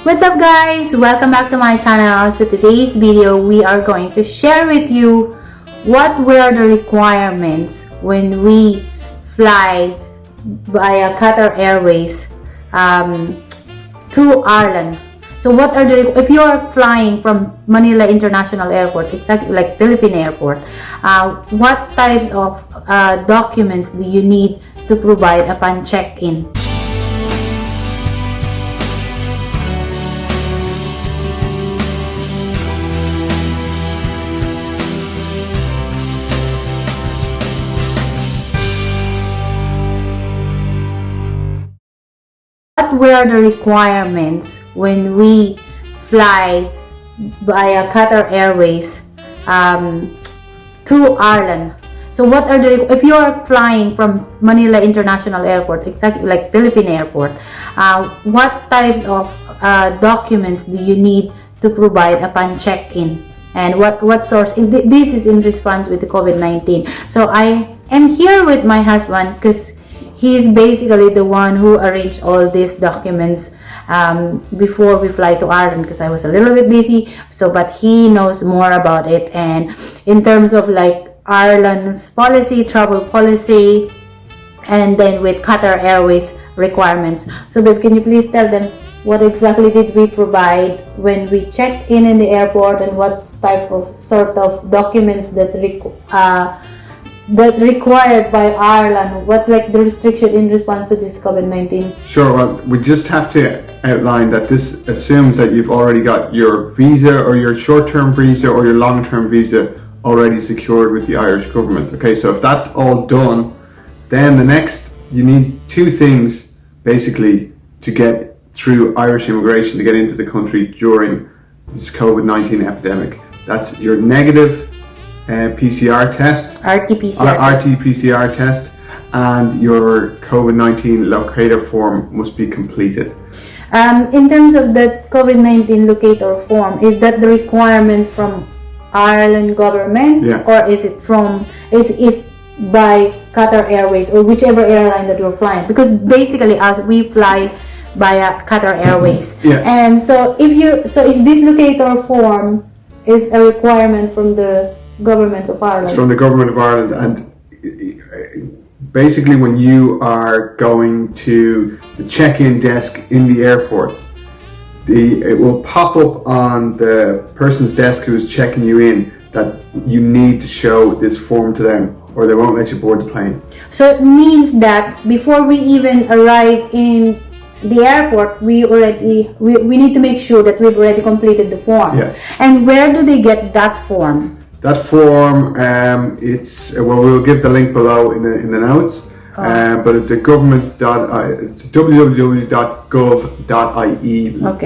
What's up guys? Welcome back to my channel. So today's video we are going to share with you what were the requirements when we fly via Qatar Airways to Ireland. So what are if you are flying from Manila International Airport, exactly like Philippine Airport, what types of documents do you need to provide upon check-in? What were the requirements when we fly via Qatar Airways to Ireland? So what are if you are flying from Manila International Airport, exactly like Philippine Airport, what types of documents do you need to provide upon check-in? And what source? This is in response with the COVID-19. So I am here with my husband because he's basically the one who arranged all these documents before we fly to Ireland, because I was a little bit busy. So, but he knows more about it. And in terms of like Ireland's policy, travel policy, and then with Qatar Airways requirements. So, Bev, can you please tell them what exactly did we provide when we checked in the airport, and what type of sort of documents that required by Ireland? What like the restriction in response to this COVID-19? Sure, well, we just have to outline that this assumes that you've already got your visa or your short-term visa or your long-term visa already secured with the Irish government. Okay, so if that's all done, then the next, you need two things basically to get through Irish immigration to get into the country during this COVID-19 epidemic. That's your negative PCR test, RT-PCR test, and your COVID-19 locator form must be completed. In terms of the COVID-19 locator form, is that the requirements from Ireland government, or is it from it's by Qatar Airways or whichever airline that you're flying? Because basically, as we fly via Qatar Airways, and so is this locator form is a requirement from the government of Ireland? It's from the government of Ireland, and basically when you are going to the check-in desk in the airport, it will pop up on the person's desk who's checking you in that you need to show this form to them, or they won't let you board the plane. So it means that before we even arrive in the airport, we need to make sure that we've already completed the form. And where do they get that form? That form, we'll give the link below in the notes. But it's a it's www.gov.ie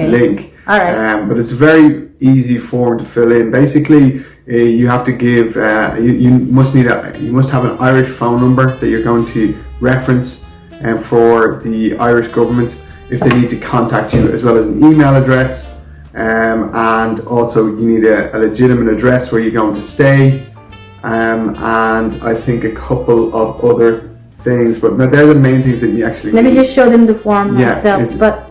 link. All right. But it's a very easy form to fill in. Basically, you have to give. You must have an Irish phone number that you're going to reference, for the Irish government if they need to contact you, as well as an email address. And also you need a legitimate address where you're going to stay, and I think a couple of other things, but they're the main things that you actually need. Let me just show them the form myself.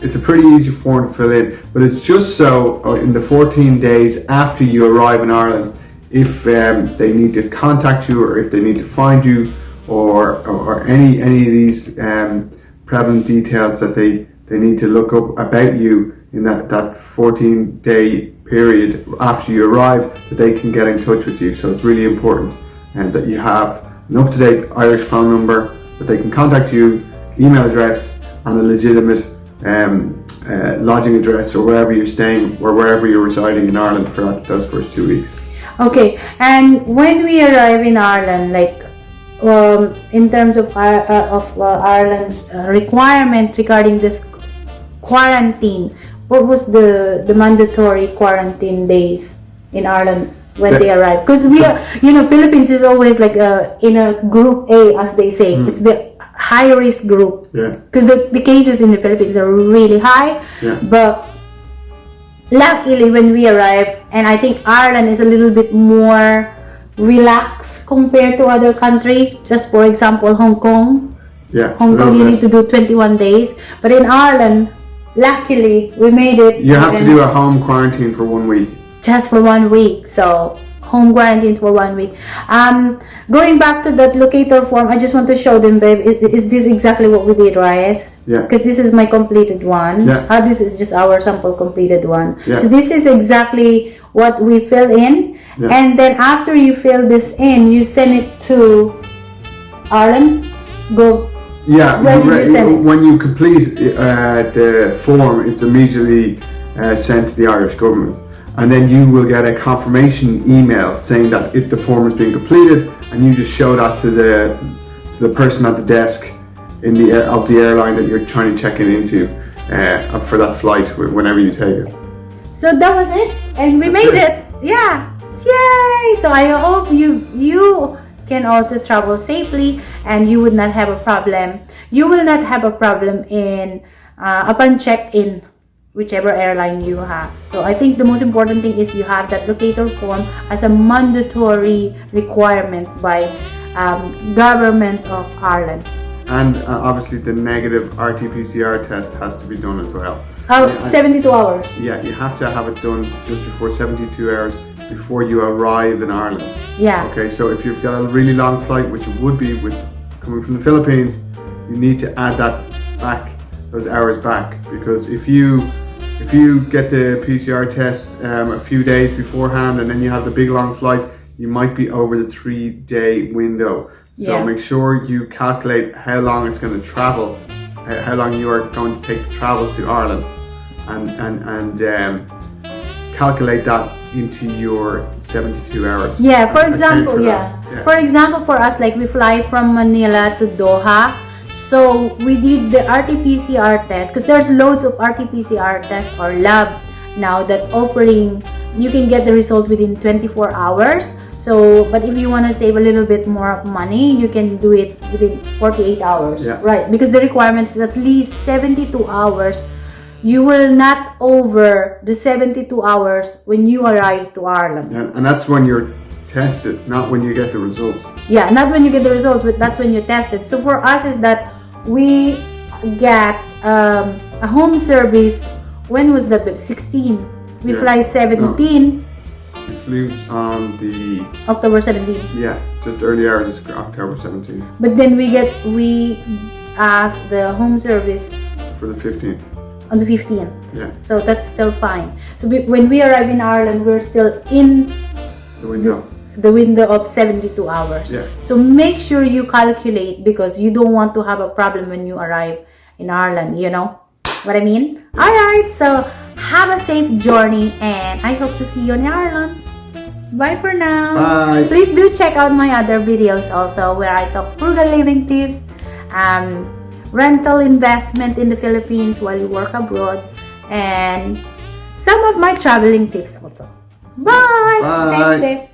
It's a pretty easy form to fill in, but it's just so in the 14 days after you arrive in Ireland, if they need to contact you, or if they need to find you, or any of these prevalent details that they need to look up about you in that 14-day period after you arrive, that they can get in touch with you. So it's really important that you have an up-to-date Irish phone number, that they can contact you, email address, and a legitimate lodging address, or wherever you're staying or wherever you're residing in Ireland for those first 2 weeks. Okay, and when we arrive in Ireland, like in terms of Ireland's requirement regarding this quarantine, what was the mandatory quarantine days in Ireland when they arrive? Because we are, Philippines is always like in a group A, as they say. It's the high risk group. Because the cases in the Philippines are really high. But luckily when we arrive, and I think Ireland is a little bit more relaxed compared to other countries. Just for example, Hong Kong. Hong Kong, you need to do 21 days. But in Ireland, luckily we made it. You have to do a home quarantine for 1 week. Just for 1 week. So home quarantine for 1 week. Going back to that locator form, I just want to show them, babe. Is this exactly what we did, right? Yeah. Because this is my completed one. Yeah. This is just our sample completed one. Yeah. So this is exactly what we fill in. Yeah. And then after you fill this in, you send it to Ireland. Go. Yeah, When when you complete the form, it's immediately sent to the Irish government, and then you will get a confirmation email saying that the form has been completed, and you just show that to the person at the desk of the airline that you're trying to check into for that flight whenever you take it. So that was it, and we made it. Yeah, yay! So I hope you can also travel safely, and you would not have a problem. You will not have a problem in upon check-in, whichever airline you have. So I think the most important thing is you have that locator form as a mandatory requirements by government of Ireland. And obviously the negative RT-PCR test has to be done as well. 72 hours. Yeah, you have to have it done just before 72 hours before you arrive in Ireland. Yeah. Okay, so if you've got a really long flight, which it would be with coming from the Philippines, you need to add that back, those hours back, because if you get the PCR test a few days beforehand and then you have the big long flight, you might be over the 3-day window. So make sure you calculate how long it's going to travel, how long you are going to take to travel to Ireland, and calculate that into your 72 hours. Yeah, for example, for example, for us, like we fly from Manila to Doha, so we did the RT-PCR test, because there's loads of RT-PCR tests or lab now that offering, you can get the result within 24 hours. So, but if you want to save a little bit more money, you can do it within 48 hours, right? Because the requirement is at least 72 hours. You will not over the 72 hours when you arrive to Ireland. And that's when you're tested, not when you get the results. Yeah, not when you get the results, but that's when you're tested. So for us is that we get a home service. When was that? 16. We fly 17. We flew on the October 17. Yeah, just early hours, October 17. But then we asked the home service for the 15th. On the 15th. Yeah. So that's still fine. So when we arrive in Ireland, we're still in the window of 72 hours. Yeah. So make sure you calculate, because you don't want to have a problem when you arrive in Ireland, you know what I mean? Alright, so have a safe journey, and I hope to see you in Ireland. Bye for now. Bye. Please do check out my other videos also, where I talk frugal living tips, rental investment in the Philippines while you work abroad, and some of my traveling tips also. Bye. Bye. Thanks, babe.